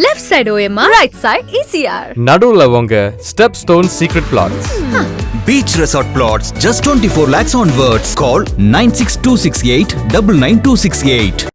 Left side OMR, right side ECR. நடுவுல உங்க Stepstone Secret Plots. Beach Resort Plots, just 24 lakhs onwards. Call 96268 99268.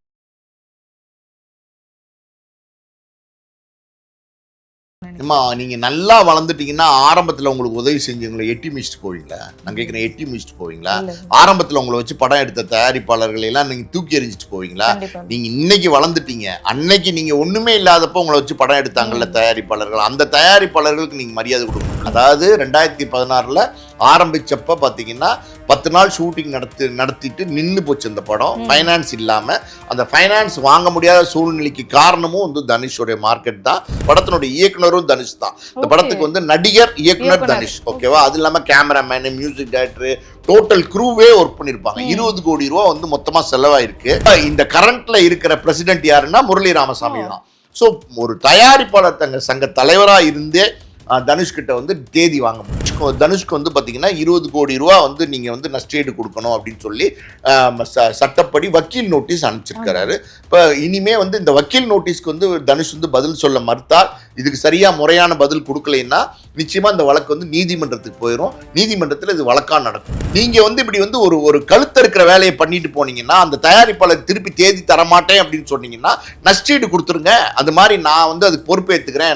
அம்மா நீங்க நல்லா வளர்ந்துட்டீங்கன்னா ஆரம்பத்துல உங்களுக்கு உதவி செஞ்சவங்களை எட்டி மிச்சிட்டு போவீங்களா? நான் கேட்கிறேன், எட்டி மிச்சிட்டு போவீங்களா? ஆரம்பத்துல உங்களை வச்சு படம் எடுத்த தயாரிப்பாளர்கள் எல்லாம் நீங்க தூக்கி எறிஞ்சிட்டு போவீங்களா? நீங்க இன்னைக்கு வளர்ந்துட்டீங்க, அன்னைக்கு நீங்க ஒண்ணுமே இல்லாதப்போ உங்களை வச்சு படம் எடுத்தாங்கல்ல தயாரிப்பாளர்கள், அந்த தயாரிப்பாளர்களுக்கு நீங்க மரியாதை கொடுக்கணும். அதாவது 2016 ஆரம்பிச்சப்ப பாத்தீங்கன்னா 10 நாள் ஷூட்டிங் நடத்திட்டு நின்று போச்சு அந்த படம். ஃபைனான்ஸ் இல்லாம, அந்த ஃபைனான்ஸ் வாங்க முடியாத சூழ்நிலைக்கு காரணமும் வந்து தனுஷோடைய மார்க்கெட் தான். படத்தினுடைய இயக்குனரும் தனுஷ் தான். இந்த படத்துக்கு வந்து நடிகர், இயக்குனர் தனுஷ், ஓகேவா? அது இல்லாம கேமராமேன், மியூசிக் டைரக்டர், டோட்டல் க்ரூவே ஒர்க் பண்ணிருப்பாங்க. 20 கோடி ரூபா வந்து மொத்தமா செலவாயிருக்கு. இந்த கரண்ட்ல இருக்கிற பிரசிடென்ட் யாருன்னா முரளி ராமசாமி தான். ஸோ ஒரு தயாரிப்பாளர் சங்க தலைவரா இருந்தே தனுஷ்கிட்ட வந்து தேதி வாங்க முடியும். தனுஷ்க்கு வந்து பார்த்தீங்கன்னா 20 கோடி ரூபா வந்து நீங்கள் வந்து நஷ்டஈடு கொடுக்கணும் அப்படின்னு சொல்லி சட்டப்படி வக்கீல் நோட்டீஸ் அனுப்பிச்சிருக்கிறாரு. இப்போ இனிமே வந்து இந்த வக்கீல் நோட்டீஸ்க்கு வந்து தனுஷ் வந்து பதில் சொல்ல மறுத்தால், இதுக்கு சரியாக முறையான பதில் கொடுக்கலைன்னா நிச்சயமாக இந்த வழக்கு வந்து நீதிமன்றத்துக்கு போயிடும். நீதிமன்றத்தில் இது வழக்காக நடக்கும். நீங்கள் வந்து இப்படி வந்து ஒரு கழுத்த இருக்கிற வேலையை பண்ணிட்டு போனீங்கன்னா, அந்த தயாரிப்பாளர் திருப்பி தேதி தரமாட்டேன் அப்படின்னு சொன்னீங்கன்னா நஷ்டஈடு கொடுத்துருங்க. அது மாதிரி நான் வந்து அதுக்கு பொறுப்பேற்றுக்கிறேன்,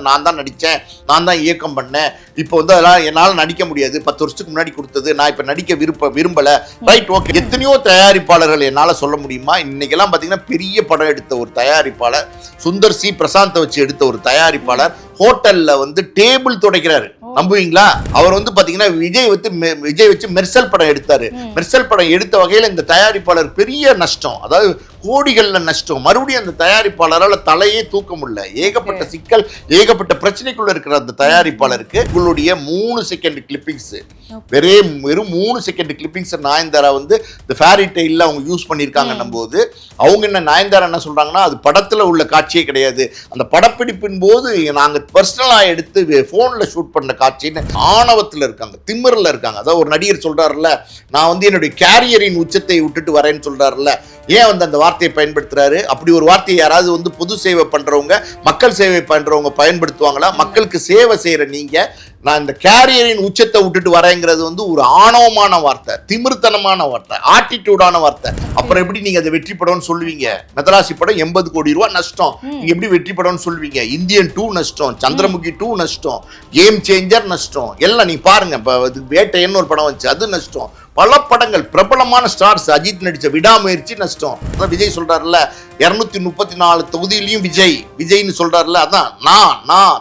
நான் தான் நடித்தேன், நான் தான் இயக்கம் பண்ணேன், இப்போ வந்து அதெல்லாம் என்னால் நடிக்க முடியாது, 10 வருஷத்துக்கு முன்னாடி கொடுத்தது, நான் இப்போ நடிக்க விரும்பலை, ரைட், ஓகே. எத்தனையோ தயாரிப்பாளர்கள் என்னால் சொல்ல முடியுமா? இன்னைக்கெல்லாம் பார்த்தீங்கன்னா பெரிய படம் எடுத்த ஒரு தயாரிப்பாளர், சுந்தர் சி பிரசாந்தை வச்சு எடுத்த ஒரு தயாரிப்பாளர் ஹோட்டல்ல வந்து டேபிள் துடைக்கிறாரு, நம்புவீங்களா? அவர் வந்து பாத்தீங்கன்னா விஜய் வச்சு மெர்சல் படம் எடுத்தாரு. மெர்சல் படம் எடுத்த வகையில் இந்த தயாரிப்பாளர் பெரிய நஷ்டம், அதாவது கோடிகள்ல நஷ்டம். மறுபடியும் அந்த தயாரிப்பாளரால் தலையே தூக்க முடியல. ஏகப்பட்ட சிக்கல், ஏகப்பட்ட பிரச்சனைக்குள்ள இருக்கிற அந்த தயாரிப்பாளருக்கு உங்களுடைய 3 செகண்ட் கிளிப்பிங்ஸ், வெறும் 3 செகண்ட் கிளிப்பிங்ஸ் நயன்தாரா வந்து இந்த ஃபேரி டெய்ல அவங்க யூஸ் பண்ணியிருக்காங்கன்னும் போது, அவங்க என்ன நயன்தாரா என்ன சொல்றாங்கன்னா, அது படத்துல உள்ள காட்சியே கிடையாது, அந்த படப்பிடிப்பின் போது நாங்க பர்சனலா எடுத்து போன்ல ஷூட் பண்ண காட்சின்னு ஆணவத்தில் இருக்காங்க, திமிரில் இருக்காங்க. அதாவது ஒரு நடிகர் சொல்றாருல்ல, நான் வந்து என்னுடைய கேரியரின் உச்சத்தை விட்டுட்டு வரேன்னு சொல்றாருல்ல, ஏன் வந்து அந்த வார்த்தையை பயன்படுத்துறாரு? அப்படி ஒரு வார்த்தையை யாராவது வந்து பொது சேவை பண்றவங்க, மக்கள் சேவை பண்றவங்க பயன்படுத்துவாங்களா? மக்களுக்கு சேவை செய்யற நீங்க நான் இந்த கேரியரின் உச்சத்தை விட்டுட்டு வரேங்கிறது வந்து ஒரு ஆணவமான வார்த்தை, திமிர்த்தனமான வார்த்தை, ஆட்டிடியூடான வார்த்தை. அப்புறம் எப்படி நீங்க அதை வெற்றி படம்னு சொல்லுவீங்க? மெதராசி படம் 80 கோடி ரூபாய் நஷ்டம், நீங்க எப்படி வெற்றி படம்னு சொல்லுவீங்க? இந்தியன் 2 நஷ்டம், சந்திரமுகி 2 நஷ்டம், கேம் சேஞ்சர் நஷ்டம், எல்லாம் நீங்க பாருங்க. இப்போ வேட்டையன்னு ஒரு படம் வந்துச்சு, அது நஷ்டம். பல படங்கள், பிரபலமான ஸ்டார்ஸ், அஜித் நடிச்ச விடாமுயற்சி நஷ்டம். அதான் விஜய் சொல்றாருல்ல, 234 தொகுதியிலையும் விஜய்னு சொல்றாருல்ல, அதான் நான்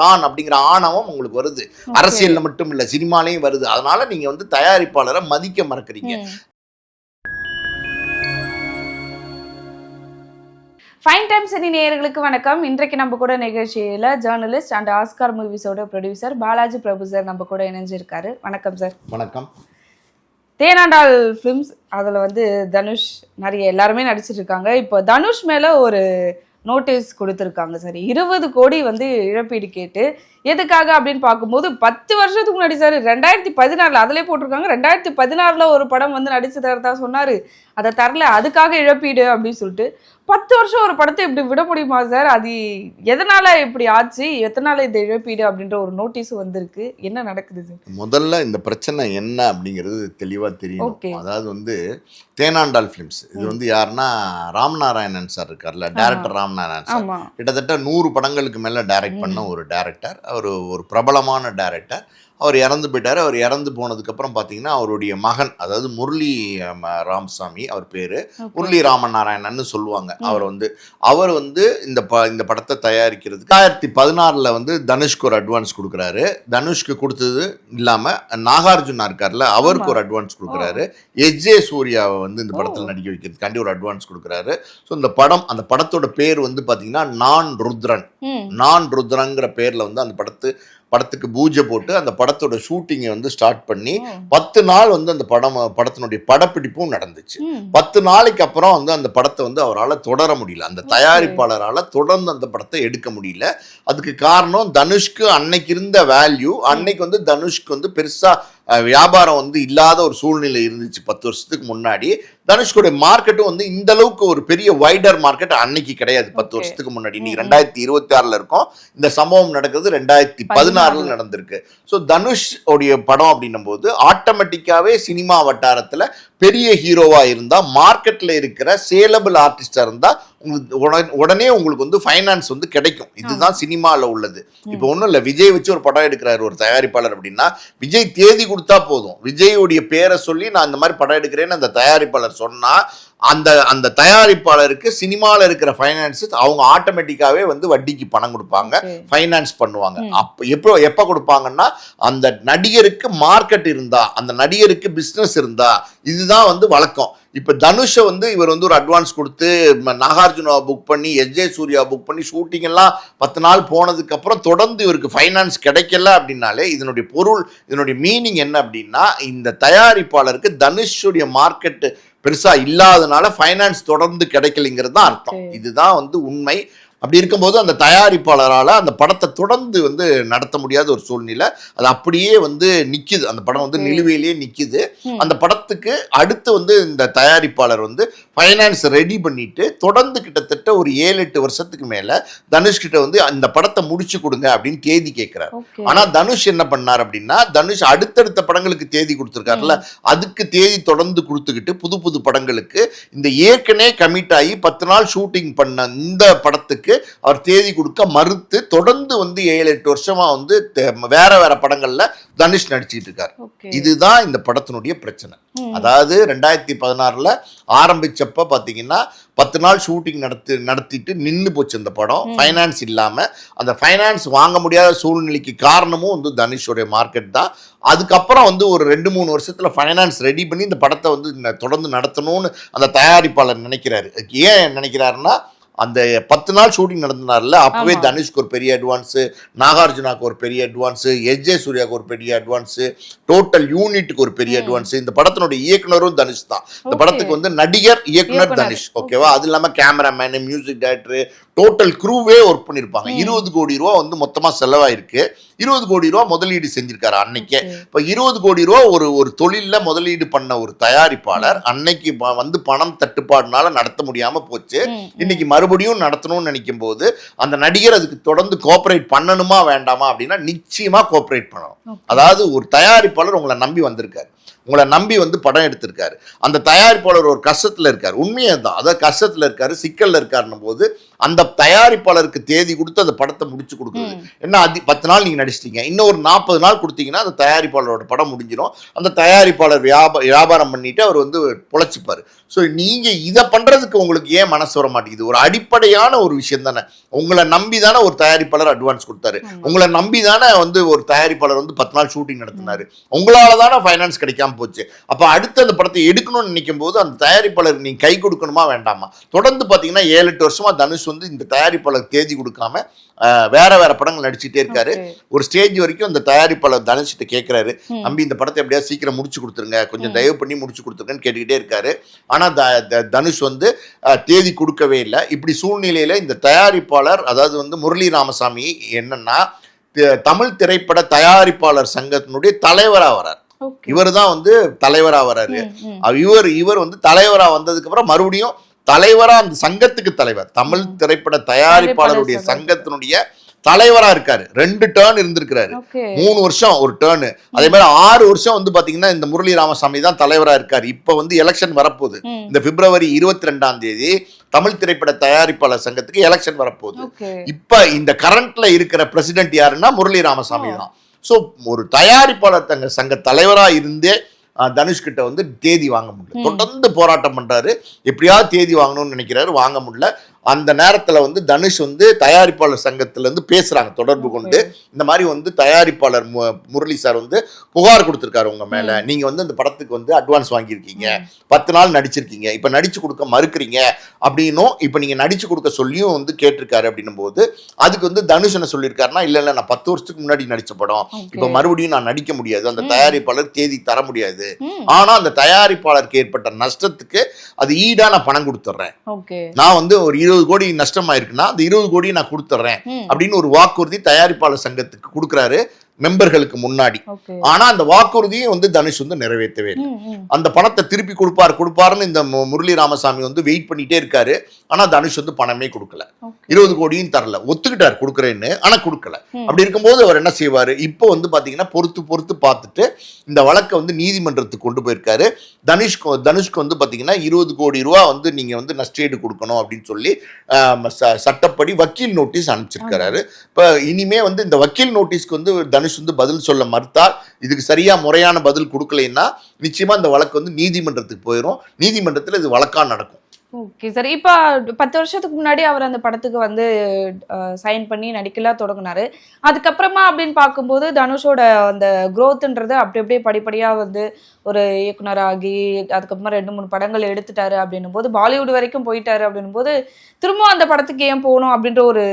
தான் அப்படிங்கிற ஆணவம் உங்களுக்கு வருது. அரசியல்ல மட்டும் இல்ல, சினிமாலையும் வருது. அதனால நீங்க வந்து தயாரிப்பாளரை மதிக்க மறக்கிறீங்க. ஃபைன் டைம் சினி நேயர்களுக்கு வணக்கம். இன்றைக்கு நம்ம கூட நிகழ்ச்சியில ஜேர்னலிஸ்ட் அண்ட் ஆஸ்கார் மூவிஸோட ப்ரொடியூசர் பாலாஜி பிரபு சார் நம்ம கூட இணைஞ்சிருக்காரு. வணக்கம் சார். வணக்கம். தேனாண்டால் ஃபிலிம்ஸ், அதில் வந்து தனுஷ் நிறைய எல்லாருமே நடிச்சிட்டு இருக்காங்க. இப்போ தனுஷ் மேலே ஒரு நோட்டீஸ் கொடுத்துருக்காங்க சார். 20 கோடி வந்து இழப்பீடு கேட்டு. எதுக்காக அப்படின்னு பார்க்கும்போது 10 வருஷத்துக்கு முன்னாடி சார் 2014 அதிலே போட்டிருக்காங்க. 2016 ஒரு படம் வந்து நடிச்சு தரதா சொன்னார், அதை தரல, அதுக்காக இழப்பீடு அப்படின்னு சொல்லிட்டு 10 வருஷம் ஒரு படத்தை இப்படி விட முடியுமா சார்? அது எதனால இப்படி ஆச்சு, எத்தனால இந்த இழப்பீடு அப்படின்ற ஒரு நோட்டீஸ் வந்திருக்கு. என்ன நடக்குது சார்? முதல்ல இந்த பிரச்சனை என்ன அப்படிங்கிறது தெளிவா தெரியும். அதாவது வந்து தேனாண்டால் ஃபிலிம்ஸ், இது வந்து யாருன்னா ராமநாராயணன் சார் இருக்கார்ல, டைரக்டர் ராமநாராயணன் சார், கிட்டத்தட்ட 100 படங்களுக்கு மேல டைரக்ட் பண்ண ஒரு டைரக்டர். அவர் ஒரு பிரபலமான டைரக்டர். அவர் இறந்து போயிட்டார். அவர் இறந்து போனதுக்கப்புறம் பார்த்தீங்கன்னா அவருடைய மகன், அதாவது முரளி ராமசாமி, அவர் பேர் முரளி ராமநாராயணன்னு சொல்லுவாங்க. அவர் வந்து இந்த படத்தை தயாரிக்கிறதுக்கு 2016 வந்து தனுஷ்க்கு ஒரு அட்வான்ஸ் கொடுக்குறாரு. தனுஷ்க்கு கொடுத்தது இல்லாமல் நாகார்ஜுனா இருக்கார்ல, அவருக்கு ஒரு அட்வான்ஸ் கொடுக்குறாரு. எஜே சூர்யாவை வந்து இந்த படத்தில் நடிக்க வைக்கிறதுக்காண்டி ஒரு அட்வான்ஸ் கொடுக்குறாரு. ஸோ அந்த படத்தோட பேர் வந்து பார்த்தீங்கன்னா நான் ருத்ரங்கிற பேரில் வந்து அந்த படத்துக்கு பூஜை போட்டு அந்த படத்தோட ஷூட்டிங்கை வந்து ஸ்டார்ட் பண்ணி 10 நாள் வந்து அந்த படத்தினுடைய படப்பிடிப்பும் நடந்துச்சு. 10 நாளைக்கு அப்புறம் வந்து அந்த படத்தை வந்து அவரால் தொடர முடியல, அந்த தயாரிப்பாளரால் தொடர்ந்து அந்த படத்தை எடுக்க முடியல. அதுக்கு காரணம் தனுஷ்க்கு அன்னைக்கு இருந்த வேல்யூ, அன்னைக்கு வந்து தனுஷ்க்கு வந்து பெருசா வியாபாரம் வந்து இல்லாத ஒரு சூழ்நிலை இருந்துச்சு 10 வருஷத்துக்கு முன்னாடி. தனுஷ்கோடைய மார்க்கெட்டும் வந்து இந்த அளவுக்கு ஒரு பெரிய வைடர் மார்க்கெட் அன்னைக்கு கிடையாது 10 வருஷத்துக்கு முன்னாடி. இன்னைக்கு 2026 இருக்கும். இந்த சம்பவம் நடக்கிறது 2016 நடந்திருக்கு. ஸோ தனுஷ் உடைய படம் அப்படின்னும் போது ஆட்டோமேட்டிக்காவே சினிமா வட்டாரத்துல பெரிய ஹீரோவா இருந்தா, மார்க்கெட்ல இருக்கிற சேலபிள் ஆர்டிஸ்டா இருந்தா உங்களுக்கு உடனே உங்களுக்கு வந்து ஃபைனான்ஸ் வந்து கிடைக்கும். இதுதான் சினிமாவில் உள்ளது. இப்போ ஒன்றும் இல்லை, விஜய் வச்சு ஒரு படம் எடுக்கிறாரு ஒரு தயாரிப்பாளர் அப்படின்னா, விஜய் தேதி கொடுத்தா போதும். விஜயுடைய பேரை சொல்லி நான் இந்த மாதிரி படம் எடுக்கிறேன்னு அந்த தயாரிப்பாளர் சொன்னா அந்த தயாரிப்பாளருக்கு சினிமாவில் இருக்கிற ஃபைனான்ஸ் அவங்க ஆட்டோமேட்டிக்காவே வந்து வட்டிக்கு பணம் கொடுப்பாங்க, ஃபைனான்ஸ் பண்ணுவாங்க. எப்போ கொடுப்பாங்கன்னா, அந்த நடிகருக்கு மார்க்கெட் இருந்தா, அந்த நடிகருக்கு பிஸ்னஸ் இருந்தா, இதுதான் வந்து வழக்கம். இப்ப தனுஷை வந்து இவர் வந்து ஒரு அட்வான்ஸ் கொடுத்து நாகார்ஜுனாவை புக் பண்ணி எஸ்ஜே சூர்யா புக் பண்ணி ஷூட்டிங் எல்லாம் 10 நாள் போனதுக்கு அப்புறம் தொடர்ந்து இவருக்கு ஃபைனான்ஸ் கிடைக்கல அப்படின்னாலே இதனுடைய பொருள், இதனுடைய மீனிங் என்ன அப்படின்னா, இந்த தயாரிப்பாளருக்கு தனுஷுடைய மார்க்கெட் பெருசா இல்லாதனால ஃபைனான்ஸ் தொடர்ந்து கிடைக்கலைங்கிறது தான் அர்த்தம். இதுதான் வந்து உண்மை. அப்படி இருக்கும்போது அந்த தயாரிப்பாளரால் அந்த படத்தை தொடர்ந்து வந்து நடத்த முடியாத ஒரு சூழ்நிலை. அது அப்படியே வந்து நிக்குது. அந்த படம் வந்து நிலுவையிலேயே நிக்குது. அந்த படத்துக்கு அடுத்து வந்து இந்த தயாரிப்பாளர் வந்து ஃபைனான்ஸ் ரெடி பண்ணிட்டு தொடர்ந்து கிட்டத்தட்ட ஒரு 7-8 வருஷத்துக்கு மேல தனுஷ் கிட்ட வந்து அந்த படத்தை முடிச்சு கொடுங்க அப்படின்னு தேதி கேட்கிறார். ஆனா தனுஷ் என்ன பண்ணார் அப்படின்னா, தனுஷ் அடுத்தடுத்த படங்களுக்கு தேதி கொடுத்துருக்காருல்ல, அதுக்கு தேதி தொடர்ந்து கொடுத்துக்கிட்டு புது புது படங்களுக்கு இந்த ஏற்கனவே கமிட் ஆகி 10 நாள் ஷூட்டிங் பண்ண இந்த படத்துக்கு அவர் தேதி கொடுக்க மறுத்து தொடர்ந்து வந்து 7-8 வருஷமா வந்து வேற வேற படங்கள்ல தனுஷ் நடிச்சிட்டு இருக்காரு. இதுதான் இந்த படத்தினுடைய பிரச்சனை. அதாவது 2016 ஆரம்பிச்சப்ப பாத்தீங்கன்னா 10 நாள் ஷூட்டிங் நடத்திட்டு நின்று போச்சு அந்த படம். ஃபைனான்ஸ் இல்லாம, அந்த ஃபைனான்ஸ் வாங்க முடியாத சூழ்நிலைக்கு காரணமும் வந்து தனுஷோடைய மார்க்கெட் தான். அதுக்கப்புறம் வந்து ஒரு 2-3 வருஷத்துல ஃபைனான்ஸ் ரெடி பண்ணி இந்த படத்தை வந்து தொடர்ந்து நடத்தணும்னு அந்த தயாரிப்பாளர் நினைக்கிறாரு. ஏன் நினைக்கிறாருன்னா, அந்த 10 நாள் ஷூட்டிங் நடந்தனால அப்பவே தனுஷ்க்கு ஒரு பெரிய அட்வான்ஸு, நாகார்ஜுனாக்கு ஒரு பெரிய அட்வான்ஸு, எஸ்ஜே சூர்யாவுக்கு ஒரு பெரிய அட்வான்ஸு, டோட்டல் யூனிட்டுக்கு ஒரு பெரிய அட்வான்ஸ். இந்த படத்தினுடைய இயக்குனரும் தனுஷ் தான். இந்த படத்துக்கு வந்து நடிகர், இயக்குனர் தனுஷ். ஓகேவா? அது இல்லாம கேமராமேனு, மியூசிக் டைரக்டர், டோட்டல் க்ரூவே ஒர்க் பண்ணியிருப்பாங்க. 20 கோடி ரூபா வந்து மொத்தமா செலவாயிருக்கு. 20 கோடி ரூபா முதலீடு செஞ்சிருக்காரு அன்னைக்கே. இப்போ 20 கோடி ரூபா ஒரு தொழில முதலீடு பண்ண ஒரு தயாரிப்பாளர் அன்னைக்கு வந்து பணம் தட்டுப்பாடுனால நடத்த முடியாம போச்சு. இன்னைக்கு மறுபடியும் நடத்தணும்னு நினைக்கும் போது அந்த நடிகர் அதுக்கு தொடர்ந்து கோஆபரேட் பண்ணணுமா வேண்டாமா அப்படின்னா நிச்சயமா கோஆபரேட் பண்ணணும். அதாவது ஒரு தயாரிப்பாளர் உங்களை நம்பி வந்திருக்காரு, உங்களை நம்பி வந்து படம் எடுத்திருக்காரு. அந்த தயாரிப்பாளர் ஒரு கஷ்டத்துல இருக்காரு, உண்மையே தான். அதாவது கஷ்டத்துல இருக்காரு, சிக்கல்ல இருக்காருன்னும் போது அந்த தயாரிப்பாளருக்கு தேதி கொடுத்து அந்த படத்தை முடிச்சு கொடுக்குறது. என்ன 10 நாள் நீங்க நடிச்சிட்டீங்க, இன்னும் ஒரு 40 நாள் கொடுத்தீங்கன்னா அந்த தயாரிப்பாளரோட படம் முடிஞ்சிடும். அந்த தயாரிப்பாளர் வியாபாரம் பண்ணிட்டு அவர் வந்து பொழைச்சிப்பாரு. ஸோ நீங்க இதை பண்றதுக்கு உங்களுக்கு ஏன் மனசு வர மாட்டேங்குது? ஒரு அடிப்படையான ஒரு விஷயம் தானே. உங்களை நம்பி தானே ஒரு தயாரிப்பாளர் அட்வான்ஸ் கொடுத்தாரு, உங்களை நம்பி தானே வந்து ஒரு தயாரிப்பாளர் வந்து 10 நாள் ஷூட்டிங் நடத்தினாரு, உங்களால தானே ஃபைனான்ஸ் கிடைக்காம போச்சு. அப்ப அடுத்து அந்த படத்தை எடுக்கணும்னு நினைக்கும் போது அந்த தயாரிப்பாளர் நீங்க கை கொடுக்கணுமா வேண்டாமா? தொடர்ந்து பாத்தீங்கன்னா 7-8 வருஷமா தனுஷ் வந்து இந்த தயாரிப்பாளர் தேதி கொடுக்காம வேற வேற படங்கள் நடிச்சுட்டே இருக்காரு. ஒரு ஸ்டேஜ் வரைக்கும் அந்த தயாரிப்பாளர் தனுஷ்கிட்ட கேட்கிறாரு, நம்பி இந்த படத்தை எப்படியா சீக்கிரம் முடிச்சு கொடுத்துருங்க, கொஞ்சம் தயவு பண்ணி முடிச்சு கொடுத்துருங்கன்னு கேட்டுக்கிட்டே இருக்காரு. ஆனா தனுஷ் வந்து தேதி கொடுக்கவே இல்லை. இப்படி சூழ்நிலையில இந்த தயாரிப்பாளர், அதாவது வந்து முரளி ராமசாமி என்னன்னா தமிழ் திரைப்பட தயாரிப்பாளர் சங்கத்தினுடைய தலைவரா வரார். இவர் தான் வந்து தலைவரா வராரு. இவர் வந்து தலைவரா வந்ததுக்கு அப்புறம் மறுபடியும் தலைவரா அந்த சங்கத்துக்கு தலைவர், தமிழ் திரைப்பட தயாரிப்பாளருடைய சங்கத்தினுடைய தலைவரா இருக்காரு. 2 டேர்ன் இருந்திருக்கிறாரு. 3 வருஷம் ஒரு டேர்னு. அதே மாதிரி 6 வருஷம் வந்து பாத்தீங்கன்னா இந்த முரளி ராமசாமி தான் தலைவரா இருக்காரு. இப்ப வந்து எலெக்ஷன் வரப்போகுது. இந்த பிப்ரவரி 22ஆம் தேதி தமிழ் திரைப்பட தயாரிப்பாளர் சங்கத்துக்கு எலெக்ஷன் வரப்போகுது. இப்ப இந்த கரண்ட்ல இருக்கிற பிரசிடென்ட் யாருன்னா முரளி ராமசாமி தான். சோ ஒரு தயாரிப்பாளர் சங்க தலைவரா இருந்தே தனுஷ் கிட்ட வந்து தேதி வாங்க முடியல. தொடர்ந்து போராட்டம் பண்றாரு, எப்படியாவது தேதி வாங்கணும்னு நினைக்கிறாரு, வாங்க முடியல. அந்த நேரத்துல வந்து தனுஷ் வந்து தயாரிப்பாளர் சங்கத்துல இருந்து பேசுறாங்க, தொடர்பு கொண்டு இந்த மாதிரி வந்து தயாரிப்பாளர் முரளி சார் வந்து புகார் கொடுத்திருக்காரு உங்க மேல, நீங்க வந்து அந்த படத்துக்கு வந்து அட்வான்ஸ் வாங்கியிருக்கீங்க, 10 நாள் நடிச்சிருக்கீங்க, இப்ப நடிச்சு கொடுக்க மறுக்கிறீங்க அப்படின்னும், இப்ப நீங்க நடிச்சு கொடுக்க சொல்லியும் வந்து கேட்டிருக்காரு. அப்படின்னும் போது அதுக்கு வந்து தனுஷ் என்ன சொல்லியிருக்காருன்னா, இல்ல நான் 10 வருஷத்துக்கு முன்னாடி நடிச்ச படம், இப்ப மறுபடியும் நான் நடிக்க முடியாது, அந்த தயாரிப்பாளர் தேதி தர முடியாது, ஆனா அந்த தயாரிப்பாளருக்கு ஏற்பட்ட நஷ்டத்துக்கு அது ஈடா நான் பணம் கொடுத்துட்றேன், நான் வந்து ஒரு 20 கோடி நஷ்டம் ஆயிருக்குன்னா அந்த 20 கோடி நான் கொடுத்துட்றேன் அப்படின்னு ஒரு வாக்குறுதி தயாரிப்பாளர் சங்கத்துக்கு கொடுக்குறாரு. மெம்பர்களுக்கு முன்னாடி. ஆனா அந்த வாக்குறுதியை வந்து தனுஷ் வந்து நிறைவேற்றவே இல்லை. அந்த பணத்தை திருப்பி கொடுப்பாருன்னு இந்த முரளி ராமசாமி வந்து வெயிட் பண்ணிட்டே இருக்காரு. ஆனா தனுஷ் வந்து பணமே கொடுக்கல, 20 கோடியும் தரல. ஒத்துக்கிட்டாரு கொடுக்குறேன்னு, ஆனா கொடுக்கல. அப்படி இருக்கும்போது அவர் என்ன செய்வாரு, இப்போ வந்து பாத்தீங்கன்னா பொறுத்து பார்த்துட்டு இந்த வழக்கை வந்து நீதிமன்றத்துக்கு கொண்டு போயிருக்காரு. தனுஷ்க்கு வந்து பாத்தீங்கன்னா 20 கோடி ரூபா வந்து நீங்க வந்து நஷ்டஈடு கொடுக்கணும் அப்படின்னு சொல்லி சட்டப்படி வக்கீல் நோட்டீஸ் அனுப்பிச்சிருக்காரு. இப்ப இனிமே வந்து இந்த வக்கீல் நோட்டீஸ்க்கு வந்து தனுஷ் வந்து பதில் சொல்ல மறுத்தால், இதுக்கு சரியா முறையான பதில் கொடுக்கலைன்னா நிச்சயமா இந்த வழக்கு வந்து நீதிமன்றத்துக்கு போயிடும். நீதிமன்றத்தில் இது வழக்கா நடக்கும். Okay sir. இப்போ 10 வருஷத்துக்கு முன்னாடி அவர் அந்த படத்துக்கு வந்து சைன் பண்ணி நடிக்கலாம் தொடங்கினாரு. அதுக்கப்புறமா அப்படின்னு பார்க்கும்போது தனுஷோட அந்த growthன்றது அப்படியே படிப்படியாக வந்து ஒரு இயக்குனராகி அதுக்கப்புறமா 2-3 படங்கள் எடுத்துட்டாரு அப்படின்னும் போது, பாலிவுட் வரைக்கும் போயிட்டாரு அப்படின்னும் போது, திரும்ப அந்த படத்துக்கு ஏன் போகணும் அப்படின்ற ஒரு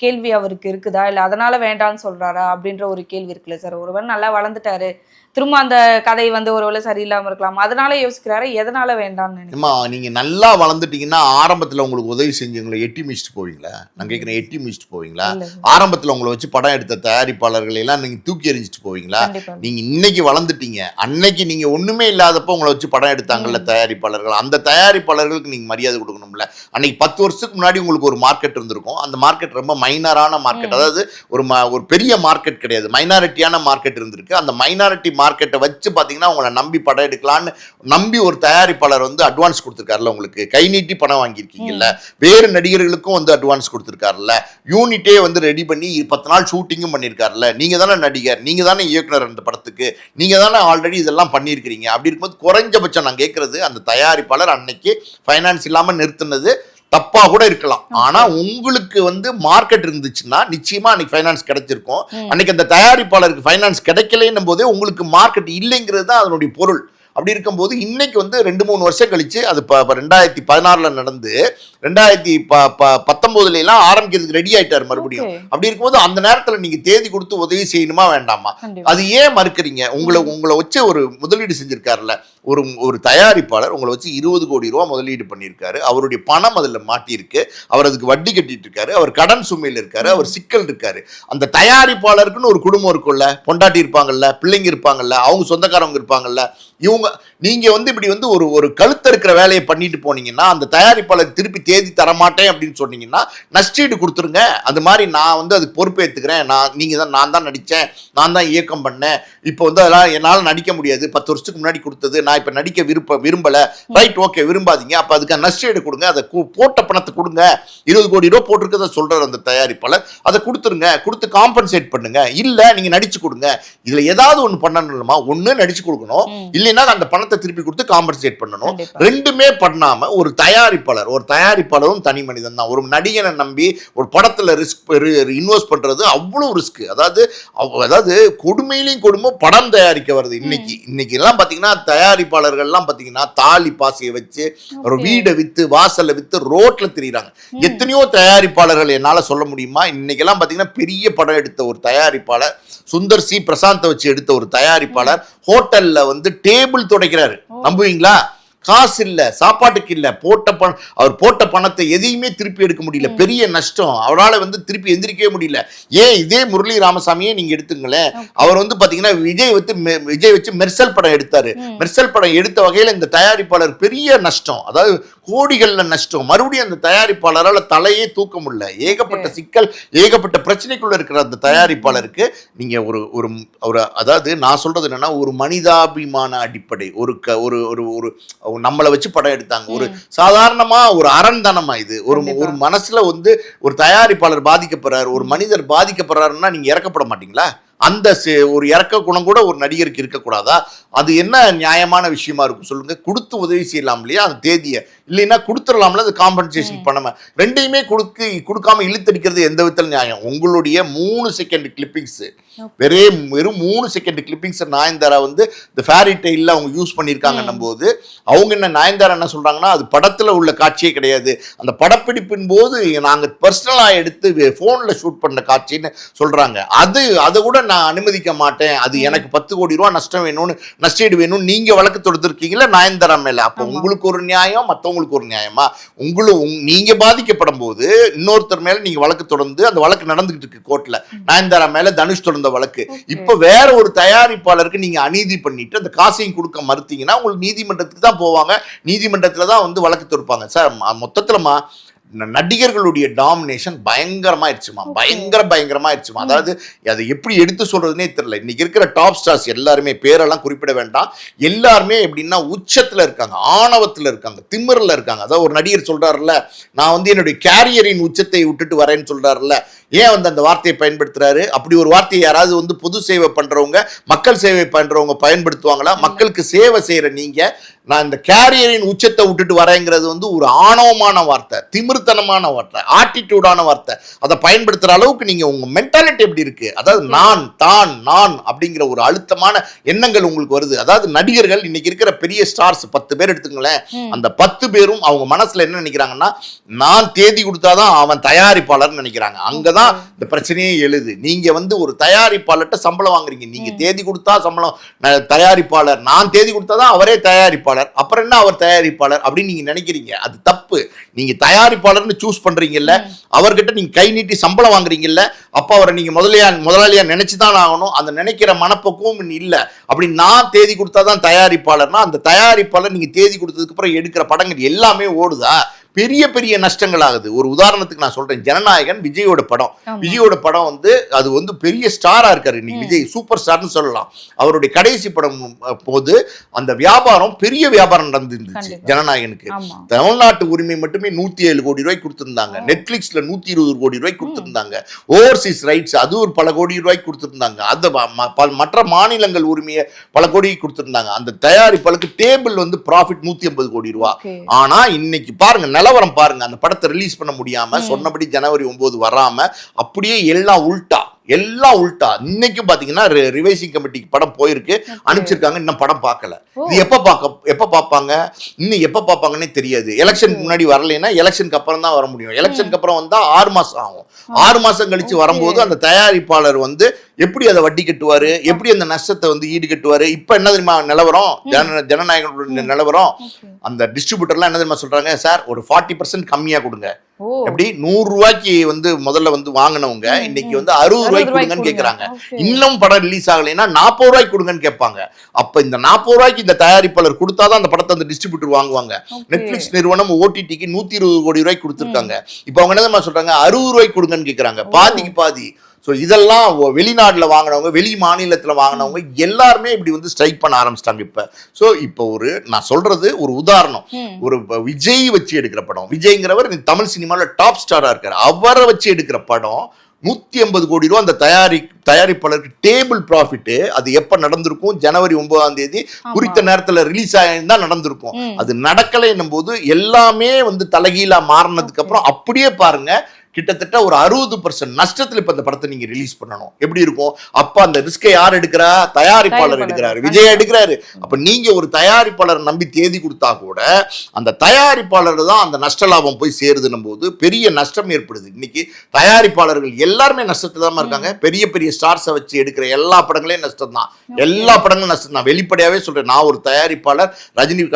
கேள்வி அவருக்கு இருக்குதா, இல்லை அதனால வேண்டான்னு சொல்றாரா அப்படின்ற ஒரு கேள்வி இருக்குல்ல சார். ஒருவர் நல்லா வளர்ந்துட்டாரு, திரும்ப அந்த கதை வந்து ஒருவேளை சரியில்லாம இருக்கலாம், அதனால யோசிக்கிறாரு, எதனால வேண்டாம்னு நினைக்கிறேன். நீங்க நல்லா வளர்ந்துட்டீங்கன்னா ஆரம்பத்துல உங்களுக்கு உதவி செஞ்சவங்களை எட்டி மிச்சிட்டு போவீங்களா? நான் கேட்கிறேன், எட்டி மிச்சிட்டு போவீங்களா? ஆரம்பத்துல உங்களை வச்சு படம் எடுத்த தயாரிப்பாளர்கள் எல்லாம் நீங்க தூக்கி எறிஞ்சிட்டு போவீங்களா? நீங்க இன்னைக்கு வளர்ந்துட்டீங்க, அன்னைக்கு நீங்க ஒண்ணுமே இல்லாதப்ப உங்களை வச்சு படம் எடுத்தாங்கல்ல தயாரிப்பாளர்கள், அந்த தயாரிப்பாளர்களுக்கு நீங்க மரியாதை கொடுக்கணும்ல. அன்னைக்கு 10 வருஷத்துக்கு முன்னாடி உங்களுக்கு ஒரு மார்க்கெட் இருந்திருக்கும். அந்த மார்க்கெட் ரொம்ப மைனரான மார்க்கெட், அதாவது ஒரு பெரிய மார்க்கெட் கிடையாது, மைனாரிட்டியான மார்க்கெட் இருந்திருக்கு. அந்த மைனாரிட்டி மார்க்கெட்டை வச்சு பார்த்தீங்கன்னா உங்களை நம்பி படம் எடுக்கலான்னு நம்பி ஒரு தயாரிப்பாளர் வந்து அட்வான்ஸ் கொடுத்துருக்காருல்ல, உங்களுக்கு கை நீட்டி பணம் வாங்கியிருக்கீங்கல்ல. வேறு நடிகர்களுக்கும் வந்து அட்வான்ஸ் கொடுத்துருக்காருல்ல. யூனிட்டே வந்து ரெடி பண்ணி 10 நாள் ஷூட்டிங்கும் பண்ணியிருக்காருல்ல. நீங்க தானே நடிகர், நீங்க தானே இயக்குனர், அந்த படத்துக்கு நீங்க தானே ஆல்ரெடி இதெல்லாம் பண்ணியிருக்கிறீங்க. அப்படி இருக்கும்போது குறைஞ்சபட்சம் நான் கேட்கறது, அந்த தயாரிப்பாளர் அன்னைக்கு ஃபைனான்ஸ் இல்லாமல் நிறுத்தினது தப்பா கூட இருக்கலாம். ஆனா உங்களுக்கு வந்து மார்க்கெட் இருந்துச்சுன்னா நிச்சயமா அன்னைக்கு ஃபைனான்ஸ் கிடைச்சிருக்கும். அன்னைக்கு அந்த தயாரிப்பாளருக்கு ஃபைனான்ஸ் கிடைக்கலன்னும் போதே உங்களுக்கு மார்க்கெட் இல்லைங்கிறது தான் அதனுடைய பொருள். அப்படி இருக்கும்போது இன்னைக்கு வந்து 2-3 வருஷம் கழிச்சு, அது 2016 நடந்து 2019 எல்லாம் ஆரம்பிக்கிறதுக்கு ரெடி ஆயிட்டாரு மறுபடியும். அப்படி இருக்கும்போது அந்த நேரத்துல நீங்க தேதி கொடுத்து உதவி செய்யணுமா வேண்டாமா? அது ஏன் மறுக்கிறீங்க? உங்களை வச்சு ஒரு முதலீடு செஞ்சிருக்காருல்ல ஒரு தயாரிப்பாளர், உங்களை வச்சு 20 கோடி ரூபாய் முதலீடு பண்ணியிருக்காரு. அவருடைய பணம் அதுல மாட்டியிருக்கு. அவர் அதுக்கு வட்டி கட்டிட்டு இருக்காரு. அவர் கடன் சுமையில் இருக்காரு. அவர் சிக்கல் இருக்காரு. அந்த தயாரிப்பாளருக்குன்னு ஒரு குடும்பம் இருக்கும்ல, பொண்டாட்டி இருப்பாங்கல்ல, பிள்ளைங்க இருப்பாங்கல்ல, அவங்க சொந்தக்காரங்க இருப்பாங்கல்ல. நீங்க வந்து இப்படி வந்து ஒரு கழுத்த இருக்கிற வேலையை பண்ணிட்டு போனீங்கன்னா, அந்த தயாரிப்பாளர் திருப்பி தேதி தரமாட்டேன் அப்படின்னு சொன்னீங்கன்னா நஷ்டஈடு கொடுத்துருங்க. அது மாதிரி நான் வந்து அதுக்கு பொறுப்பேற்றுக்கிறேன், நான் தான் நடிச்சேன், நான் தான் இயக்கம் பண்ணேன், இப்போ வந்து அதெல்லாம் என்னால் நடிக்க முடியாது, 10 வருஷத்துக்கு முன்னாடி கொடுத்தது, நான் இப்போ நடிக்க விரும்பல, ரைட், ஓகே, விரும்பாதீங்க, அப்போ அதுக்கு நஷ்டஈடு கொடுங்க, அதை போட்ட பணத்தை கொடுங்க. 20 கோடி ரூபா போட்டிருக்கத சொல்றாரு அந்த தயாரிப்பாளர், அதை கொடுத்துருங்க, கொடுத்து காம்பன்சேட் பண்ணுங்க. இல்ல நீங்க நடிச்சு கொடுங்க. இதுல ஏதாவது ஒண்ணு பண்ணணுமா? ஒண்ணு நடிச்சு கொடுக்கணும், இல்லைன்னா அந்த பணத்தை திருப்பி கொடுத்து காம்பன்சேட் பண்ணணும். ரெண்டுமே பண்ணாம ஒரு தயாரிப்பாளரும் தனி மனிதன் தான். ஒரு நடிகனை நம்பி ஒரு படத்துல இன்வெஸ்ட் பண்றது அவ்வளவு ரிஸ்க். அதாவது கொடுமையிலையும் கொடுமை படம் தயாரிக்க வருது. இன்னைக்கு எல்லாம் பாத்தீங்கன்னா தயாரிப்பாளர்கள் எல்லாம் பாத்தீங்கன்னா தாலி பாசியை வச்சு ஒரு வீடை வித்து வாசல்ல வித்து ரோட்ல திரியிறாங்க. எத்தனையோ தயாரிப்பாளர்கள் என்னால சொல்ல முடியுமா? இன்னைக்கு எல்லாம் பாத்தீங்கன்னா பெரிய படம் எடுத்த ஒரு தயாரிப்பாளர், சுந்தர் சி பிரசாந்த் வச்சு எடுத்த ஒரு தயாரிப்பாளர் ஹோட்டல்ல வந்து டேபிள் துடைக்கிறாரு. நம்புவீங்களா? காசு இல்ல, சாப்பாட்டுக்கு இல்ல, அவர் போட்ட பணத்தை எதையுமே திருப்பி எடுக்க முடியல, பெரிய நஷ்டம். அவரால் வந்து திருப்பி எந்திரிக்கவே முடியல. ஏன் இதே முரளி ராமசாமியே நீங்க எடுத்துங்களேன், அவர் வந்து பாத்தீங்கன்னா விஜய் வச்சு மெர்சல் படம் எடுத்தாரு. மெர்சல் படம் எடுத்த வகையில இந்த தயாரிப்பாளர் பெரிய நஷ்டம், அதாவது கோடிகள்ல நஷ்டம். மறுபடியும் அந்த தயாரிப்பாளரால் தலையே தூக்க முடியல. ஏகப்பட்ட சிக்கல், ஏகப்பட்ட பிரச்சனைக்குள்ள இருக்கிற அந்த தயாரிப்பாளருக்கு நீங்க ஒரு அதாவது நான் சொல்றது என்னன்னா, ஒரு மனிதாபிமான அடிப்படை, ஒரு நம்மளை வச்சு படம் எடுத்தாங்க. ஒரு சாதாரணமா ஒரு அரண்தனமா இது ஒரு மனசுல வந்து ஒரு தயாரிப்பாளர் பாதிக்கப்படுறாரு, ஒரு மனிதர் பாதிக்கப்படுறாருன்னா நீங்க இறக்கப்பட மாட்டீங்களா? அந்த ஒரு இறக்க குணம் கூட ஒரு நடிகருக்கு இருக்கக்கூடாதா? அது என்ன நியாயமான விஷயமா இருக்கும் சொல்லுங்க? கொடுத்து உதவி செய்யலாம் இல்லையா அந்த தேதியை, இல்லைன்னா கொடுத்துடலாம்ல அது காம்பன்சேஷன் பண்ணாம. ரெண்டையுமே கொடுக்காம இழுத்தடிக்கிறது எந்த விதத்தில் நியாயம்? உங்களுடைய 3 செகண்ட் கிளிப்பிங்ஸ், வெறும் 3 செகண்ட் கிளிப்பிங்ஸ் நயன்தாரா வந்து இந்த ஃபேரி டெய்ல அவங்க யூஸ் பண்ணியிருக்காங்கன்னும் போது, அவங்க என்ன நயன்தாரா என்ன சொல்றாங்கன்னா, அது படத்துல உள்ள காட்சியே கிடையாது, அந்த படப்பிடிப்பின் போது நாங்க பர்சனலா எடுத்து போன்ல ஷூட் பண்ண காட்சின்னு சொல்றாங்க. அதை கூட நான் அனுமதிக்க மாட்டேன், அது எனக்கு 10 கோடி ரூபாய் நஷ்டம் வேணும்னு, நஷ்டஈடு வேணும்னு நீங்க வழக்கு தொடுத்திருக்கீங்களா நயன்தாரா மேல. அப்போ உங்களுக்கு ஒரு நியாயம், மற்றவங்க உங்களுக்கு ஒரு நியாயமா? நீங்க பாதிக்கப்படும் போது இன்னொருத்தர் மேல நீங்க வழக்கு தொடர்ந்து அந்த வழக்கு நடந்துகிட்டு இருக்கு கோர்ட்ல. நயன்தாரா மேல தனுஷ் தொடர்ந்த வழக்கு. இப்ப வேற ஒரு தயாரிப்பாளருக்கு நீங்க அநீதி பண்ணிட்டு அந்த காசையும் கொடுக்க மறுத்தீங்கன்னா உங்களுக்கு நீதிமன்றத்துக்கு தான் போவாங்க. நீதிமன்றத்துல தான் வந்து வழக்கு தொடுப்பாங்க. Sir மொத்தத்துலமா நடிகர்களுடைய domination பயங்கரமாயிருச்சுமா, பயங்கரமாயிருச்சுமா. அதாவது அதை எப்படி எடுத்து சொல்றதுன்னே தெரியல. இன்னைக்கு இருக்கிற டாப் ஸ்டார்ஸ் எல்லாருமே, பேரெல்லாம் குறிப்பிட வேண்டாம், எல்லாருமே எப்படின்னா உச்சத்துல இருக்காங்க, ஆணவத்துல இருக்காங்க, திமிரில் இருக்காங்க. அதாவது ஒரு நடிகர் சொல்றாருல்ல, நான் வந்து என்னுடைய கேரியரின் உச்சத்தை விட்டுட்டு வரேன்னு சொல்றாருல்ல, ஏன் வந்து அந்த வார்த்தையை பயன்படுத்துறாரு? அப்படி ஒரு வார்த்தையை யாராவது வந்து பொது சேவை பண்றவங்க, மக்கள் சேவை பண்றவங்க பயன்படுத்துவாங்களா? மக்களுக்கு சேவை செய்யற நீங்க நான் இந்த கேரியரின் உச்சத்தை விட்டுட்டு வரேங்கிறது வந்து ஒரு ஆணவமான வார்த்தை, திமிர்த்தனமான வார்த்தை, ஆட்டிடியூடான வார்த்தை. அதை பயன்படுத்துற அளவுக்கு நீங்க உங்க மென்டாலிட்டி எப்படி இருக்கு? அதாவது நான் அப்படிங்கிற ஒரு அழுத்தமான எண்ணங்கள் உங்களுக்கு வருது. அதாவது நடிகர்கள் இன்னைக்கு இருக்கிற பெரிய ஸ்டார்ஸ் 10 பேர் எடுத்துங்களேன், அந்த 10 பேரும் அவங்க மனசுல என்ன நினைக்கிறாங்கன்னா, நான் தேதி கொடுத்தாதான் அவன் தயாரிப்பாளர் நினைக்கிறாங்க. அங்கதான் இந்த பிரச்சனையே எழுது. நீங்க வந்து ஒரு தயாரிப்பாளர்கிட்ட சம்பளம் வாங்குறீங்க, நீங்க தேதி கொடுத்தா சம்பளம் தயாரிப்பாளர், நான் தேதி கொடுத்தாதான் அவரே தயாரிப்பாளர், அப்புறம் என்ன அவர் தயாரிப்பாளர் அப்படின்னு நீங்க நினைக்கிறீங்க. அது தப்பு. நீங்க தயாரிப்பாளர்னு சூஸ் பண்றீங்கல்ல, அவர்கிட்ட நீங்க கை நீட்டி சம்பளம் வாங்குறீங்கல்ல, அப்ப அவரை நீங்க முதலாளியா நினைச்சுதான் ஆகணும். அந்த நினைக்கிற மனப்பக்குவம் இல்ல. அப்படி நான் தேதி கொடுத்தாதான் தயாரிப்பாளர்னா, அந்த தயாரிப்பாளர் நீங்க தேதி கொடுத்ததுக்கு அப்புறம் எடுக்கிற படங்கள் எல்லாமே ஓடுதா? பெரிய பெரிய நஷ்டங்கள் ஆகுது. ஒரு உதாரணத்துக்கு நான் சொல்றேன், ஜனநாயகன் விஜயோட படம். விஜயோட படம் வந்து அது வந்து பெரிய ஸ்டாரா இருக்காரு இன்னைக்கு. விஜய் சூப்பர் ஸ்டார்னு சொல்லலாம். அவருடைய கடைசி படம் போது அந்த வியாபாரம் பெரிய வியாபாரம் நடந்துருந்துச்சு ஜனநாயகனுக்கு. தமிழ்நாட்டு உரிமை மட்டுமே 107 கோடி ரூபாய் கொடுத்திருந்தாங்க. நெட்ஃபிளிக்ஸ்ல 120 கோடி ரூபாய் கொடுத்திருந்தாங்க. ஓவர்சீஸ் ரைட்ஸ் அது ஒரு பல கோடி ரூபாய் கொடுத்திருந்தாங்க. அந்த மற்ற மாநிலங்கள் உரிமையை பல கோடி கொடுத்திருந்தாங்க. அந்த தயாரிப்பாளருக்கு டேபிள் வந்து ப்ராஃபிட் 150 கோடி ரூபாய். ஆனா இன்னைக்கு பாருங்க நிலவரம் பாருங்க, அந்த படத்தை ரிலீஸ் பண்ண முடியாம, சொன்னபடி ஜனவரி 9 வராம, அப்படியே எல்லாம் உல்டா. இன்னைக்கும் பாத்தீங்கன்னா ரிவைசிங் கமிட்டிக்கு படம் போயிருக்கு, அனுப்பிச்சிருக்காங்க, இன்னும் படம் பார்க்கல. இது எப்ப பார்ப்பாங்க, இன்னும் எப்ப பார்ப்பாங்கன்னே தெரியாது. எலெக்ஷனுக்கு முன்னாடி வரலைன்னா எலெக்ஷனுக்கு அப்புறம் தான் வர முடியும். எலெக்ஷனுக்கு அப்புறம் வந்தா 6 மாசம் ஆகும். 6 மாசம் கழிச்சு வரும்போது அந்த தயாரிப்பாளர் வந்து எப்படி அதை வட்டி கட்டுவாரு, எப்படி அந்த நஷ்டத்தை வந்து ஈடு கட்டுவாரு? இப்ப என்ன தெரியுமா நிலவரம், ஜனநாயகனுடைய நிலவரம், அந்த டிஸ்ட்ரிபியூட்டர்லாம் என்ன தெரியுமா சொல்றாங்க, சார் ஒரு 40% கம்மியா கொடுங்க. எப்படி 100 ரூபாய்க்கு வந்து முதல்ல வந்து வாங்கினவங்க இன்னைக்கு வந்து 60 ரூபாய்க்கு கொடுங்கன்னு கேட்கறாங்க. இன்னும் படம் ரிலீஸ் ஆகலைன்னா 40 ரூபாய்க்கு கொடுங்கன்னு கேட்பாங்க. அப்ப இந்த 40 ரூபாய்க்கு இந்த தயாரிப்பாளர் கொடுத்தாதான் அந்த படத்தை அந்த டிஸ்ட்ரிபியூட்டர் வாங்குவாங்க. நெட்ஃபிளிக்ஸ் நிறுவனம் ஓடிடிக்கு 120 கோடி ரூபாய்க்கு கொடுத்துருக்காங்க. இப்ப அவங்க என்ன சொல்றாங்க, 60 ரூபாய்க்கு கொடுங்கன்னு கேட்கறாங்க, பாதிக்கு பாதி. ஸோ இதெல்லாம் வெளிநாட்டில் வாங்கினவங்க, வெளி மாநிலத்தில் வாங்கினவங்க எல்லாருமே இப்படி வந்து ஸ்ட்ரைக் பண்ண ஆரம்பிச்சிட்டாங்க இப்போ. ஸோ இப்போ நான் சொல்றது ஒரு உதாரணம், ஒரு விஜய் வச்சு எடுக்கிற படம், விஜய்ங்கிறவர் தமிழ் சினிமாவில் டாப் ஸ்டாரா இருக்காரு, அவரை வச்சு எடுக்கிற படம் 150 கோடி ரூபா அந்த தயாரிப்பாளருக்கு டேபிள் ப்ராஃபிட். அது எப்ப நடந்திருக்கும், ஜனவரி 9ஆம் தேதி குறித்த நேரத்தில் ரிலீஸ் ஆயிருந்தா நடந்திருக்கும். அது நடக்கலை என்னும் போது எல்லாமே வந்து தலைகீழா மாறினதுக்கு அப்புறம் அப்படியே பாருங்க, கிட்டத்தட்ட ஒரு 60% நஷ்டத்துல இப்ப இந்த படத்தை நீங்க ரிலீஸ் பண்ணணும். எப்படி இருக்கும்? அப்ப அந்த ரிஸ்கை யார் எடுக்கிறா? தயாரிப்பாளர் எடுக்கிறாரு, விஜய் எடுக்கிறாரு. அப்ப நீங்க ஒரு தயாரிப்பாளர் நம்பி தேதி கொடுத்தா கூட அந்த தயாரிப்பாளர் தான் அந்த நஷ்ட லாபம் போய் சேருதுன்னும் போது பெரிய நஷ்டம் ஏற்படுது. இன்னைக்கு தயாரிப்பாளர்கள் எல்லாருமே நஷ்டத்துல தான் இருக்காங்க. பெரிய பெரிய ஸ்டார்ஸை வச்சு எடுக்கிற எல்லா படங்களையும் நஷ்டம் தான், எல்லா படங்களும் நஷ்டம் தான். வெளிப்படையாவே சொல்றேன், நான் ஒரு தயாரிப்பாளர், ரஜினி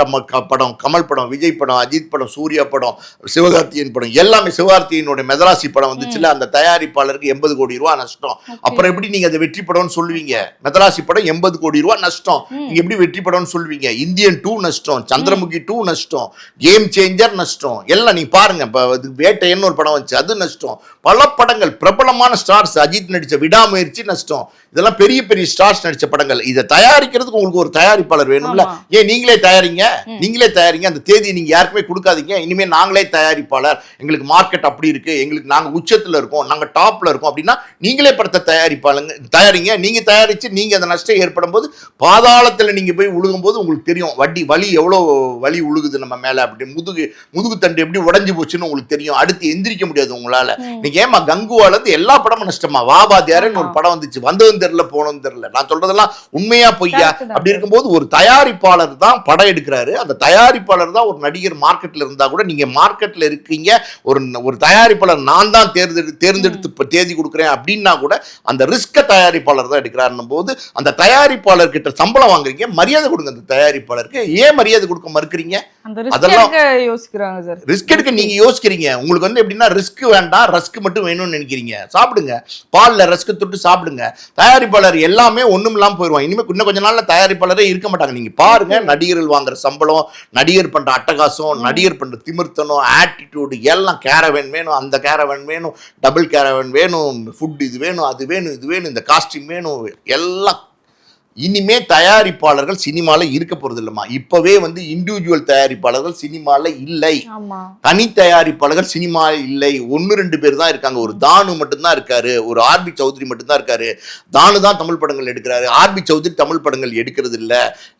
படம், கமல் படம், விஜய் படம், அஜித் படம், சூர்யா படம், சிவகார்த்தியன் படம், எல்லாமே சிவகார்த்தியனுடைய மெதராசி படம் வந்துச்சுல, அந்த தயாரிப்பாளருக்கு 80 கோடி ரூபாய் நஷ்டம். அப்புறம் எப்படி நீங்க அதை வெற்றி படம்னு சொல்லுவீங்க? மெதராசி படம் 80 கோடி ரூபாய் நஷ்டம், நீங்க எப்படி வெற்றி படம்னு சொல்லுவீங்க? இந்தியன் 2 நஷ்டம், சந்திரமுகி 2 நஷ்டம், கேம் சேஞ்சர் நஷ்டம், எல்லாம் நீங்க பாருங்க. வேட்டையன்னு ஒரு படம் வந்துச்சு, அது நஷ்டம். பல படங்கள், பிரபலமான ஸ்டார்ஸ், அஜித் நடிச்ச விடாமுயற்சி நஷ்டம். இதெல்லாம் பெரிய பெரிய ஸ்டார்ஸ் நடிச்ச படங்கள். இதை தயாரிக்கிறதுக்கு உங்களுக்கு ஒரு தயாரிப்பாளர் வேணும்ல. ஏன் நீங்களே தயாரிங்க, அந்த தேதியை நீங்க யாருக்குமே கொடுக்காதீங்க. இனிமே நாங்களே தயாரிப்பாளர், எங்களுக்கு மார்க்கெட் அப்படி இருக்கு, எங்களுக்கு நாங்க உச்சத்துல இருக்கோம், நாங்க டாப்ல இருக்கோம் அப்படின்னா நீங்களே படத்தை தயாரிங்க. நீங்க தயாரிச்சு நீங்க அந்த நஷ்டம் ஏற்படும் போது பாதாளத்துல நீங்க போய் உழுகும் போது உங்களுக்கு தெரியும் வலி எவ்வளவு வலி உழுகுது நம்ம மேல. அப்படி முதுகு தண்டு எப்படி உடைஞ்சு போச்சுன்னு உங்களுக்கு தெரியும். அடுத்து எந்திரிக்க முடியாது உங்களால. நீங்க ஏமா கங்குவால இருந்து எல்லா படமும் நஷ்டமா? வாபாதியாரன்னு ஒரு படம் வந்துச்சு, வந்ததும் தெரியல போனதும் தெரியல. நான் சொல்றதெல்லாம் உண்மையா பொய்யா? அப்படி இருக்கும்போது ஒரு தயாரிப்பாளர் தான் படம் எடுக்கிறாரு, அந்த தயாரிப்பாளர் தான் ஒரு நடிகர் மார்க்கெட்ல இருந்தா கூட, நீங்க மார்க்கெட்ல இருக்கீங்க, ஒரு தயாரிப்பாளர் நான் தான் தேர்ந்தெடுத்து இப்போ தேதி கொடுக்குறேன் அப்படின்னா கூட அந்த ரிஸ்கை தயாரிப்பாளர் தான் எடுக்கிறாருன்னும் போது அந்த தயாரிப்பாளர்கிட்ட சம்பளம் வாங்குறீங்க, மரியாதை கொடுங்க அந்த தயாரிப்பாளருக்கு. ஏன் மரியாதை கொடுக்க மறுக்கிறீங்க? அதெல்லாம் யோசிக்கிறாங்க சார். ரிஸ்க் எடுக்க நீங்க யோசிக்கிறீங்க. உங்களுக்கு வந்து எப்படின்னா ரிஸ்க் வேண்டாம், ரஸ்க் மட்டும் வேணும்னு நினைக்கிறீங்க. சாப்பிடுங்க, பால்ல ரஸ்க் தொட்டு சாப்பிடுங்க. தயாரிப்பாளர் எல்லாமே ஒண்ணும் இல்லாம போயிடுவாங்க. இனிமே இன்னும் கொஞ்ச நாள்ல தயாரிப்பாளரே இருக்க மாட்டாங்க. நீங்க பாருங்க, நடிகர்கள் வாங்குற சம்பளம், நடிகர் பண்ற அட்டகாசம், நடிகர் பண்ற திமிர்த்தனம், ஆட்டிடியூடு எல்லாம் கேரவன் வேணும், அந்த கேரவன் வேணும், டபுள் கேரவன் வேணும், ஃபுட் இது வேணும், அது வேணும், இது வேணும், இந்த காஸ்டியூம் வேணும், எல்லாம். இனிமே தயாரிப்பாளர்கள் சினிமால இருக்க போறது இல்லம்மா. இப்பவே வந்து இண்டிவிஜுவல் தயாரிப்பாளர்கள் சினிமால இல்லை, தனி தயாரிப்பாளர்கள் சினிமா இல்லை. 1-2 பேர் தான் இருக்காங்க. ஒரு தானு மட்டும்தான் இருக்காரு, ஒரு ஆர்பி சௌத்ரி மட்டும்தான் இருக்காரு. தானு தான் தமிழ் படங்கள் எடுக்கிறாரு, ஆர்பி சௌத்ரி தமிழ் படங்கள் எடுக்கிறது இல்ல.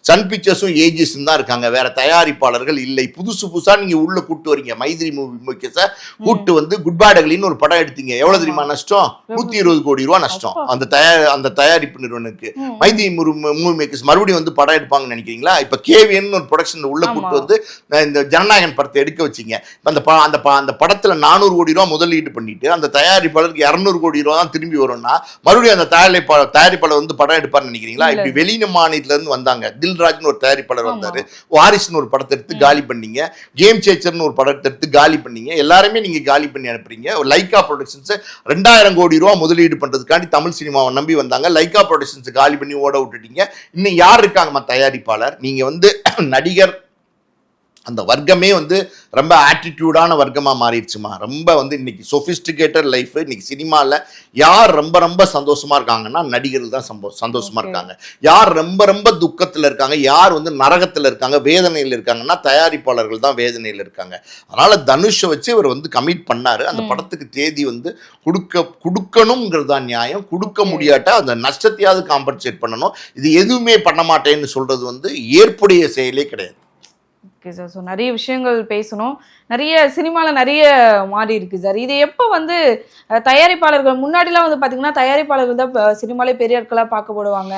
சன் பிக்சர்ஸும் ஏஜிஸும் தான் இருக்காங்க, வேற தயாரிப்பாளர்கள் இல்லை. புதுசா நீங்க உள்ள கூட்டு வரீங்க. மைத்ரி மூவி கூட்டு வந்து குட் பேட் அக்லின்னு ஒரு படம் எடுத்தீங்க. எவ்வளவு தெரியுமா நஷ்டம்? 120 கோடி ரூபாய் நஷ்டம் அந்த தயாரிப்பு நிறுவனத்துக்கு. மைத்ரி மூவி மேக்கர்ஸ் மறுபடியும் வந்து படம் எடுப்பாங்கன்னு நினைக்கிறீங்களா? இப்ப கேவிஎன் ஒரு ப்ரொடக்ஷன் உள்ள கூட்டு வந்து இந்த ஜனநாயகன் படத்தை எடுக்க வச்சிங்க. அந்த படத்துல 400 கோடி ரூபாய் முதலீடு பண்ணிட்டு அந்த தயாரிப்பாளருக்கு 200 கோடி ரூபாய் தான் திரும்பி வரும்னா மறுபடியும் அந்த தயாரிப்பாளர் வந்து படம் எடுப்பார்னு நினைக்கிறீங்களா? இப்படி வெளி மாநிலத்துல இருந்து வந்தாங்க. தில்ராஜ்னு ஒரு தயாரிப்பாளர் வந்தாரு, வாரிசுன்னு ஒரு படத்தை எடுத்து காலி பண்ணீங்க, கேம் சேச்சர்னு ஒரு படத்தை எடுத்து காலி பண்ணீங்க. எல்லாருமே நீங்க காலி பண்ணி அனுப்புறீங்க. லைகா ப்ரொடக்ஷன்ஸ் 2000 கோடி ரூபாய் முதலீடு பண்றதுக்காண்டி தமிழ் சினிமாவை நம்பி வந்தாங்க. லைகா ப்ரொடக்ஷன்ஸ் காலி பண்ணி ஓட விட்டுட்டீங்க. இன்னும் யார் இருக்காங்கம்மா தயாரிப்பாளர்? நீங்க வந்து நடிகர் அந்த வர்க்கமே வந்து ரொம்ப ஆட்டிடியூடான வர்க்கமா மாறிடுச்சுமா. ரொம்ப வந்து இன்னைக்கு சொபிஸ்டிகேட்டட் லைஃப். இன்னைக்கு சினிமால யார் ரொம்ப சந்தோஷமா இருக்காங்கன்னா நடிகர்கள் தான் சந்தோஷமா இருக்காங்க. யார் ரொம்ப துக்கத்துல இருக்காங்க, யார் வந்து நரகத்துல இருக்காங்க, வேதனையில் இருக்காங்கன்னா தயாரிப்பாளர்கள் தான் வேதனையில் இருக்காங்க. அதனால தனுஷை வச்சு இவர் வந்து கமிட் பண்ணாரு. அந்த படத்துக்கு தேதி வந்து கொடுக்கணுங்கிறது தான் நியாயம். கொடுக்க முடியாட்டா அந்த நஷ்டத்தையாவது காம்பன்சேட் பண்ணணும். இது எதுவுமே பண்ண மாட்டேன்னு சொல்றது வந்து ஏற்புடைய செயலே கிடையாது. Okay sir. ஸோ நிறைய விஷயங்கள் பேசணும். நிறைய சினிமாவில் நிறைய மாறி இருக்கு சார். இது எப்போ வந்து தயாரிப்பாளர்கள் முன்னாடிலாம் வந்து பார்த்தீங்கன்னா தயாரிப்பாளர்கள் தான் சினிமாலே பெரிய ஆட்களாக பார்க்கப்படுவாங்க.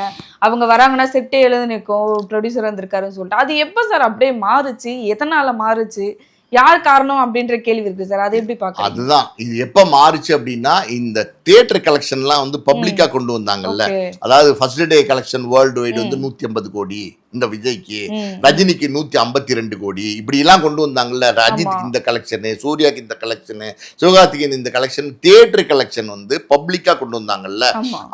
அவங்க வராங்கன்னா செட்டே எழுந்து நிற்கும், ப்ரொடியூசர் வந்திருக்காருன்னு சொல்லிட்டு. அது எப்போ சார் அப்படியே மாறுச்சு? எதனால மாறுச்சு? யார் காரணம் அப்படின்ற கேள்வி இருக்கு சார். அது எப்படி பார்க்க? அதுதான் இது எப்ப மாறுச்சு அப்படின்னா, இந்த தியேட்டர் கலெக்ஷன்லாம் வந்து பப்ளிக்கா கொண்டு வந்தாங்கல்ல. அதாவது first day collection world wide வந்து 150 கோடி இந்த விஜய்க்கு, ரஜினிக்கு 152 கோடி, இப்படி எல்லாம் கொண்டு வந்தாங்கல்ல. ரஜினிக்கு இந்த கலெக்ஷனு, சூர்யாக்கு இந்த கலெக்ஷனு, சிவகார்த்திகேயன் இந்த கலெக்ஷன், தியேட்டர் கலெக்ஷன் வந்து பப்ளிக்கா கொண்டு வந்தாங்கல்ல.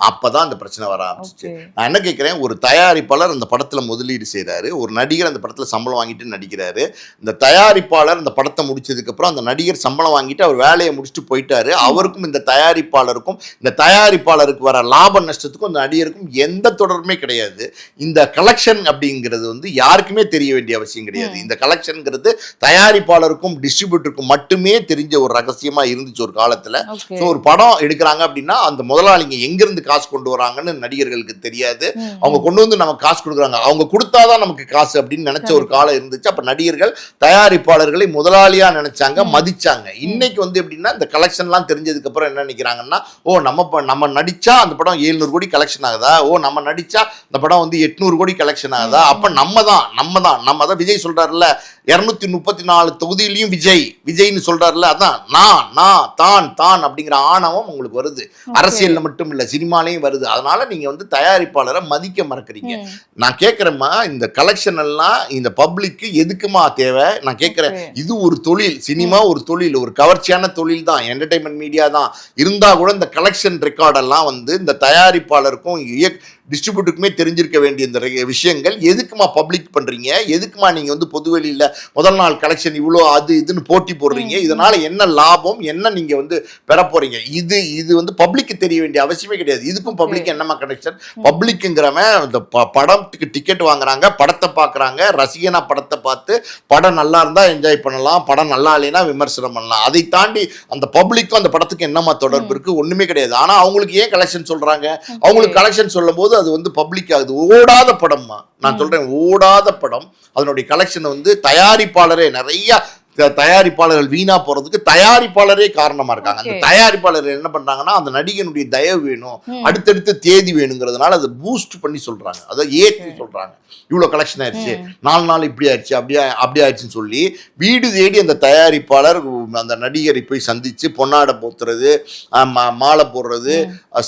அப்பதான் அந்த பிரச்சனை வர ஆரம்பிச்சு. நான் என்ன கேட்கிறேன், ஒரு தயாரிப்பாளர் அந்த படத்துல முதலீடு செய்யறாரு, ஒரு நடிகர் அந்த படத்துல சம்பளம் வாங்கிட்டு நடிக்கிறாரு. இந்த தயாரிப்பாளர் அந்த படத்தை முடிச்சதுக்கு அப்புறம் அந்த நடிகர் சம்பளம் வாங்கிட்டு அவர் வேலையை முடிச்சுட்டு போயிட்டாரு. அவருக்கும் இந்த தயாரிப்பாளருக்கும், இந்த தயாரிப்பாளருக்கு வர லாப நஷ்டத்துக்கும் இந்த நடிகருக்கும் எந்த தொடர்புமே கிடையாது. இந்த கலெக்ஷன் அப்படிங்கிறது வந்து யாருக்குமே தெரிய வேண்டிய அவசியம் கிடையாது. இந்த கலெக்ஷன்ங்கிறது தயாரிப்பாளருக்கும் டிஸ்ட்ரிபியூட்டருக்கும் மட்டுமே தெரிஞ்ச ஒரு ரகசியமா இருந்துச்சு ஒரு காலத்துல. ஸோ ஒரு படம் எடுக்கிறாங்க அப்படின்னா அந்த முதலாளிங்க எங்கிருந்து காசு கொண்டு வராங்கன்னு நடிகர்களுக்கு தெரியாது. அவங்க கொண்டு வந்து நமக்கு காசு கொடுக்குறாங்க, அவங்க கொடுத்தாதான் நமக்கு காசு அப்படின்னு நினைச்ச ஒரு காலம் இருந்துச்சு. அப்ப நடிகர்கள் தயாரிப்பாளர்களை முதலாளியா நினைச்சாங்க, மதிச்சாங்க. இன்னைக்கு வந்து எப்படின்னா இந்த கலெக்ஷன்லாம் தெரிஞ்சதுக்கு அப்புறம் என்ன நினைக்கிறாங்கன்னா, ஓ நம்ம நடிச்சா அந்த படம் 700 கோடி கலெக்ஷன் ஆகுதா, ஓ நம்ம நடிச்சா அந்த படம் வந்து 800 கோடி கலெக்ஷன் ஆகுதா, அப்ப நம்ம தான் விஜய் சொல்றாருல்ல, 234 தொகுதியிலையும் விஜய்னு சொல்றாருல்ல, அதான் நான் தான் அப்படிங்கிற ஆணவம் உங்களுக்கு வருது. அரசியல்ல மட்டும் இல்ல, சினிமாலையும் வருது. அதனால நீங்க வந்து தயாரிப்பாளரை மதிக்க மறக்கிறீங்க. நான் கேட்கிறேம்மா, இந்த கலெக்ஷன் எல்லாம் இந்த பப்ளிக்கு எதுக்குமா தேவை? நான் கேட்கிறேன், இது ஒரு தொழில், சினிமா ஒரு தொழில், ஒரு கவர்ச்சியான தொழில் தான், என்டர்டைன்மெண்ட் மீடியா தான். இருந்தா கூட இந்த கலெக்ஷன் ரெக்கார்டெல்லாம் வந்து இந்த தயாரிப்பாளருக்கும் டிஸ்ட்ரிபியூட்டருக்குமே தெரிஞ்சிருக்க வேண்டிய இந்த விஷயங்கள் எதுக்குமா பப்ளிக் பண்றீங்க? எதுக்குமா நீங்க வந்து பொதுவெளியில முதல் நாள் கலெக்ஷன் இவ்வளோ அது இதுன்னு போட்டி போடுறீங்க? இதனால என்ன லாபம், என்ன நீங்க வந்து பெற போறீங்க? இது வந்து பப்ளிக்கு தெரிய வேண்டிய அவசியமே கிடையாது. இதுக்கும் பப்ளிக் என்னமா கனெக்ஷன்? பப்ளிக்குங்கிறவன் இந்த படத்துக்கு டிக்கெட் வாங்குறாங்க, படத்தை பார்க்குறாங்க, ரசிகனா படத்தை பார்த்து படம் நல்லா இருந்தா என்ஜாய் பண்ணலாம், படம் நல்லா இல்லைன்னா விமர்சனம் பண்ணலாம். அதை தாண்டி அந்த பப்ளிக்கும் அந்த படத்துக்கு என்னமா தொடர்பு இருக்கு? ஒண்ணுமே கிடையாது. ஆனா அவங்களுக்கு ஏன் கலெக்ஷன் சொல்றாங்க? அவங்களுக்கு கலெக்ஷன் சொல்லும் போது அது வந்து பப்ளிக் ஆகுது. ஓடாத படம்மா, நான் சொல்றேன், ஓடாத படம். அதனுடைய கலெக்ஷன் வந்து தயாரிப்பாளரே நிறைய தயாரிப்பாளர்கள் வீணா போறதுக்கு தயாரிப்பாளரே காரணமா இருக்காங்க. அந்த தயாரிப்பாளர் என்ன பண்றாங்கன்னா அந்த நடிகனுடைய தயவு வேணும், அடுத்தடுத்த தேதி வேணுங்கிறதுனால அதை பூஸ்ட் பண்ணி சொல்றாங்க, அதை ஏற்றி சொல்றாங்க. இவ்வளவு கலெக்ஷன் ஆயிடுச்சு, 4 நாள் இப்படி ஆயிடுச்சு, அப்படி ஆயிடுச்சுன்னு சொல்லி வீடு தேடி அந்த தயாரிப்பாளர் அந்த நடிகரை போய் சந்திச்சு பொன்னாடை போத்துறது, மாலை போடுறது,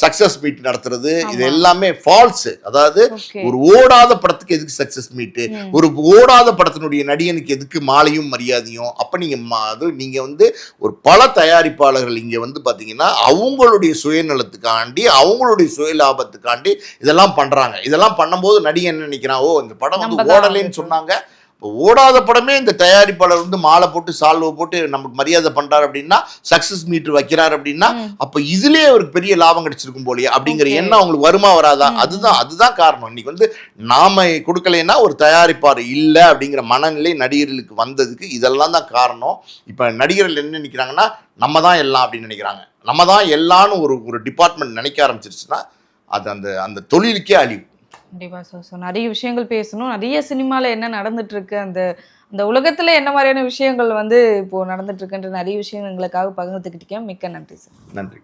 சக்சஸ் மீட் நடத்துறது, இது எல்லாமே ஃபால்ஸ். அதாவது ஒரு ஓடாத படத்துக்கு எதுக்கு சக்சஸ் மீட், ஒரு ஓடாத படத்தினுடைய நடிகனுக்கு எதுக்கு மாலையும் மரியாதையும்? அப்ப நீங்க வந்து ஒரு பல தயாரிப்பாளர்கள் இங்க வந்து பாத்தீங்கன்னா அவங்களுடைய சுயநலத்துக்காண்டி அவங்களுடைய சுய லாபத்துக்காண்டி இதெல்லாம் பண்றாங்க. இதெல்லாம் பண்ணும்போது நடிகன் என்ன நினைக்கிறான், ஓ இந்த படம் வந்து ஓடலைன்னு சொன்னாங்க, ஓடாத படமே இந்த தயாரிப்பாளர் வந்து மாலை போட்டு சால்வை போட்டு நமக்கு மரியாதை பண்றாரு அப்படின்னா, சக்சஸ் மீட்டர் வைக்கிறாரு அப்படின்னா, அப்ப இதுலயே அவருக்கு பெரிய லாபம் கிடைச்சிருக்கும் போலியே அப்படிங்கிற எண்ணம் அவங்களுக்கு வருமா வராதா? அதுதான் காரணம். இன்னைக்கு வந்து நாம கொடுக்கலைன்னா ஒரு தயாரிப்பாளர் இல்லை அப்படிங்கிற மனநிலை நடிகர்களுக்கு வந்ததுக்கு இதெல்லாம் தான் காரணம். இப்ப நடிகர்கள் என்ன நினைக்கிறாங்கன்னா, நம்ம தான் எல்லாம் அப்படின்னு நினைக்கிறாங்க. நம்ம தான் எல்லாம்னு ஒரு டிபார்ட்மெண்ட் நினைக்க ஆரம்பிச்சிருச்சுன்னா அது அந்த தொழிலுக்கே அழிவு. கண்டிப்பா சார். ஸோ நிறைய விஷயங்கள் பேசணும், நிறைய சினிமாவில் என்ன நடந்துட்டு இருக்கு, அந்த உலகத்துல என்ன மாதிரியான விஷயங்கள் வந்து இப்போ நடந்துட்டு இருக்குன்ற நிறைய விஷயங்கள் எங்களுக்காக பகிர்ந்துக்கிட்டீங்க. மிக்க நன்றி சார். நன்றி.